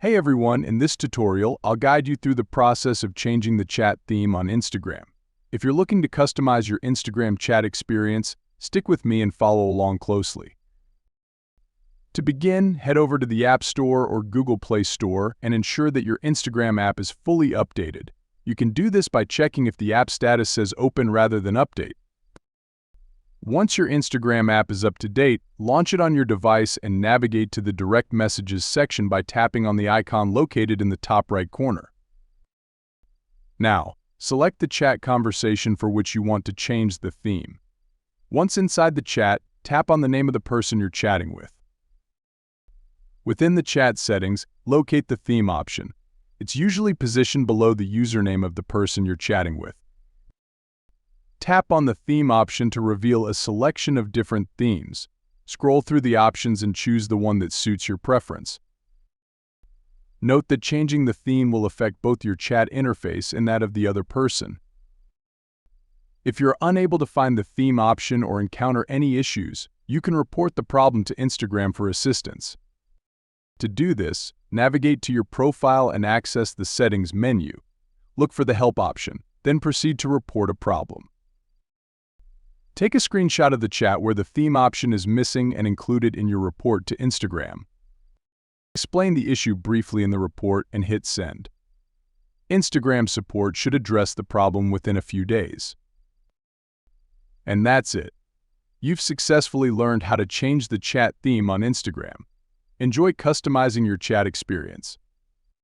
Hey everyone, in this tutorial, I'll guide you through the process of changing the chat theme on Instagram. If you're looking to customize your Instagram chat experience, stick with me and follow along closely. To begin, head over to the App Store or Google Play Store and ensure that your Instagram app is fully updated. You can do this by checking if the app status says open rather than update. Once your Instagram app is up to date, launch it on your device and navigate to the Direct Messages section by tapping on the icon located in the top right corner. Now, select the chat conversation for which you want to change the theme. Once inside the chat, tap on the name of the person you're chatting with. Within the chat settings, locate the theme option. It's usually positioned below the username of the person you're chatting with. Tap on the theme option to reveal a selection of different themes. Scroll through the options and choose the one that suits your preference. Note that changing the theme will affect both your chat interface and that of the other person. If you're unable to find the theme option or encounter any issues, you can report the problem to Instagram for assistance. To do this, navigate to your profile and access the Settings menu. Look for the Help option, then proceed to report a problem. Take a screenshot of the chat where the theme option is missing and include it in your report to Instagram. Explain the issue briefly in the report and hit send. Instagram support should address the problem within a few days. And that's it. You've successfully learned how to change the chat theme on Instagram. Enjoy customizing your chat experience.